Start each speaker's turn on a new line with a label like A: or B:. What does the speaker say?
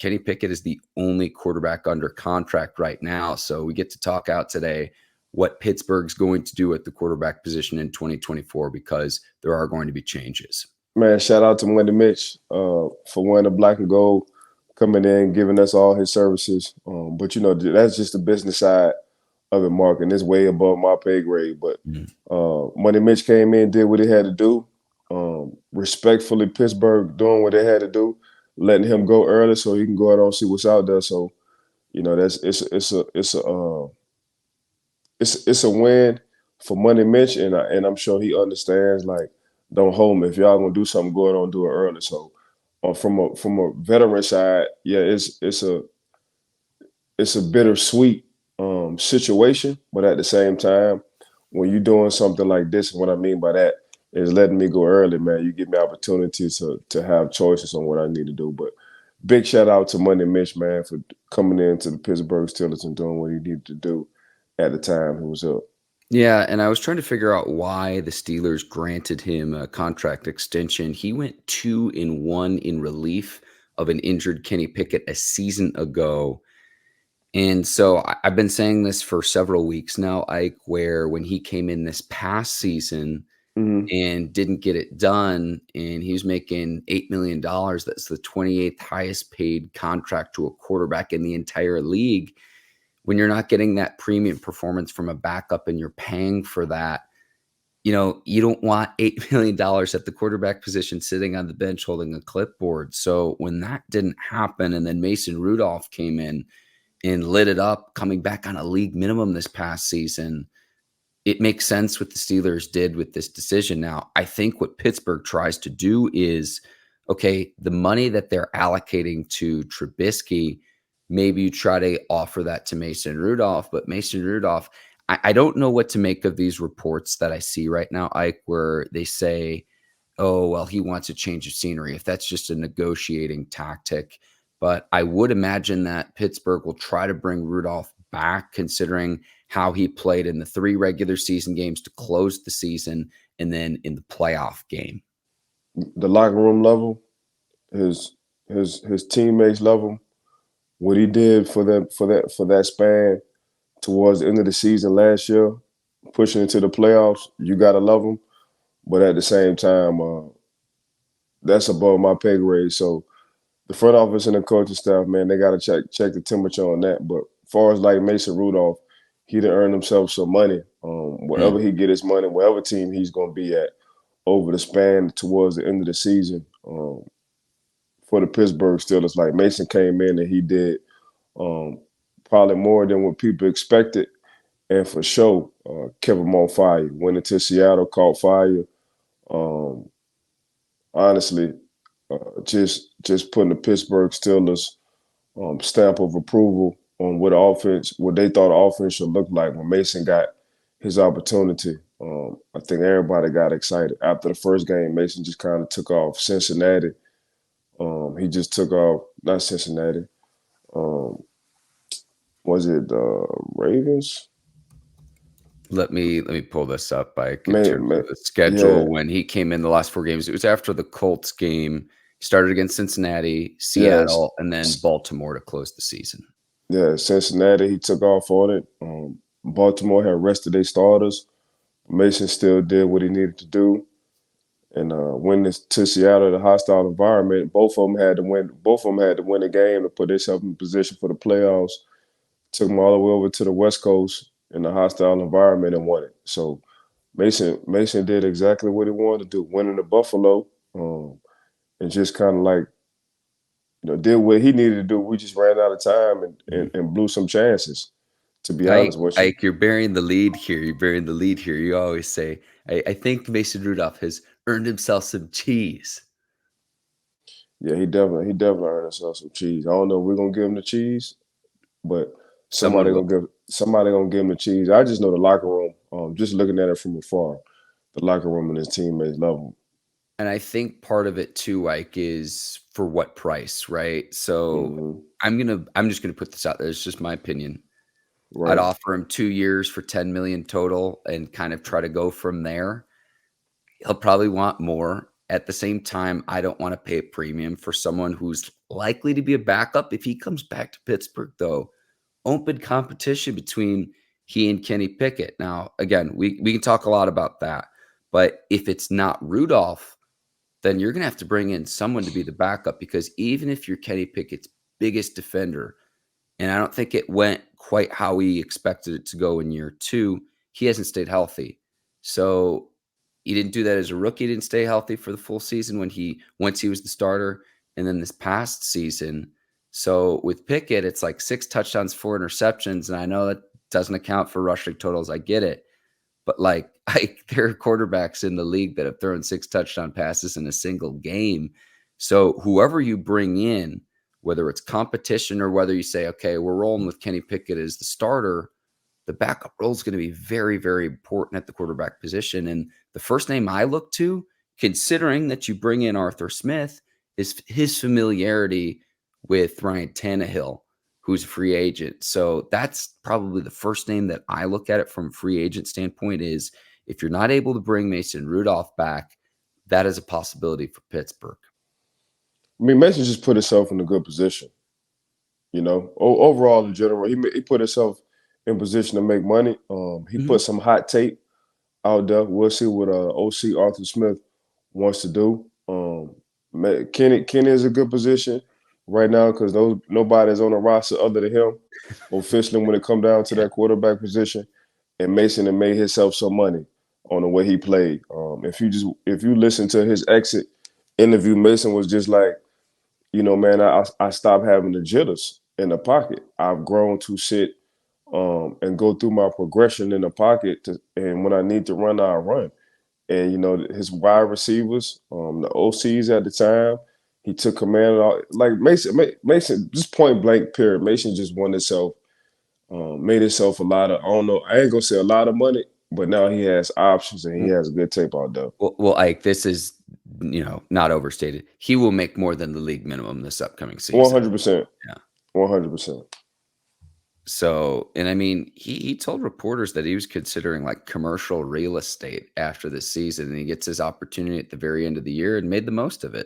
A: Kenny Pickett is the only quarterback under contract right now. So we get to talk out today what Pittsburgh's going to do at the quarterback position in 2024 because there are going to be changes.
B: Man, shout out to Wendy Mitch for wearing the black and gold, coming in, giving us all his services. But, that's just the business side of it, Mark, and it's way above my pay grade. But Money Mitch came in, did what he had to do. Respectfully, Pittsburgh doing what they had to do, letting him go early so he can go out and see what's out there. So, it's a win for Money Mitch, and I'm sure he understands. Like, don't hold me. If y'all gonna do something, go ahead and do it early. So, from a veteran side, yeah, it's a bittersweet situation, but at the same time, when you're doing something like this, what I mean by that is letting me go early, man. You give me opportunities to have choices on what I need to do. But big shout out to Money Mitch, man, for coming into the Pittsburgh Steelers and doing what he needed to do at the time he was up.
A: Yeah, and I was trying to figure out why the Steelers granted him a contract extension. He went 2-1 in relief of an injured Kenny Pickett a season ago. And so I've been saying this for several weeks now, Ike, where when he came in this past season and didn't get it done, and he was making $8 million, that's the 28th highest paid contract to a quarterback in the entire league. When you're not getting that premium performance from a backup and you're paying for that, you don't want $8 million at the quarterback position sitting on the bench holding a clipboard. So when that didn't happen, and then Mason Rudolph came in and lit it up, coming back on a league minimum this past season, it makes sense what the Steelers did with this decision. Now, I think what Pittsburgh tries to do is, okay, the money that they're allocating to Trubisky, maybe you try to offer that to Mason Rudolph, but Mason Rudolph, I don't know what to make of these reports that I see right now, Ike, where they say, oh, well, he wants a change of scenery, if that's just a negotiating tactic. But I would imagine that Pittsburgh will try to bring Rudolph back, considering how he played in the 3 regular season games to close the season and then in the playoff game.
B: The locker room level, his teammates level, what he did for that span towards the end of the season last year, pushing into the playoffs, you gotta love him. But at the same time, that's above my pay grade. So the front office and the coaching staff, man, they got to check the temperature on that. But as far as like Mason Rudolph, he'd earned himself some money. Wherever he get his money, wherever team he's going to be at over the span towards the end of the season for the Pittsburgh Steelers. Like, Mason came in and he did probably more than what people expected. And for sure, kept him on fire. Went into Seattle, caught fire. Honestly, just putting the Pittsburgh Steelers stamp of approval on what they thought offense should look like when Mason got his opportunity. I think everybody got excited. After the first game, Mason just kind of took off Cincinnati. He just took off, not Cincinnati. Was it the Ravens?
A: Let me pull this up by the schedule. When he came in the last 4 games, it was after the Colts game. He started against Cincinnati, Seattle, and then Baltimore to close the season.
B: Yeah, Cincinnati, he took off on it. Baltimore had rested their starters. Mason still did what he needed to do. And went to Seattle, the hostile environment. Both of them had to win. Both of them had to win a game to put themselves in position for the playoffs. Took them all the way over to the West Coast in the hostile environment and won it. So Mason did exactly what he wanted to do, winning the Buffalo, and just kind of like, did what he needed to do. We just ran out of time and blew some chances, to be honest with you.
A: Ike, you're burying the lead here. You always say, I think Mason Rudolph has earned himself some cheese.
B: Yeah, he definitely earned himself some cheese. I don't know if we're gonna give him the cheese, but somebody gonna give him the cheese. I just know the locker room. Just looking at it from afar, the locker room and his teammates love him.
A: And I think part of it too, Ike, is for what price, right? So I'm just gonna put this out there. It's just my opinion. Right. I'd offer him 2 years for $10 million total and kind of try to go from there. He'll probably want more. at the same time, I don't want to pay a premium for someone who's likely to be a backup. If he comes back to Pittsburgh, though, open competition between he and Kenny Pickett. Now, again, we can talk a lot about that. But if it's not Rudolph, then you're going to have to bring in someone to be the backup, because even if you're Kenny Pickett's biggest defender, and I don't think it went quite how he expected it to go in year 2, he hasn't stayed healthy. So he didn't do that as a rookie. He didn't stay healthy for the full season once he was the starter, and then this past season. So with Pickett, it's like 6 touchdowns, 4 interceptions, and I know that doesn't account for rushing totals. I get it. But there are quarterbacks in the league that have thrown 6 touchdown passes in a single game. So whoever you bring in, whether it's competition or whether you say, okay, we're rolling with Kenny Pickett as the starter, the backup role is going to be very, very important at the quarterback position. And the first name I look to, considering that you bring in Arthur Smith, is his familiarity with Ryan Tannehill, who's a free agent. So that's probably the first name that I look at it from a free agent standpoint, is if you're not able to bring Mason Rudolph back, that is a possibility for Pittsburgh.
B: I mean, Mason just put himself in a good position. Overall in general, he put himself in position to make money. He put some hot tape out there. We'll see what OC Arthur Smith wants to do. Kenny is a good position right now because nobody's on the roster other than him officially when it come down to that quarterback position. And Mason had made himself some money on the way he played. If you listen to his exit interview, Mason was just like, man, I stopped having the jitters in the pocket. I've grown to sit and go through my progression in the pocket, and when I need to run, I run. And his wide receivers, the OCs at the time, he took command of all. Like Mason, just point blank period. Mason just won himself, made himself a lot of. I don't know. I ain't gonna say a lot of money, but now he has options and he has a good tape out there.
A: Well, Ike, this is not overstated. He will make more than the league minimum this upcoming season.
B: 100%.
A: Yeah,
B: 100%.
A: So, and I mean, he told reporters that he was considering like commercial real estate after this season, and he gets his opportunity at the very end of the year and made the most of it.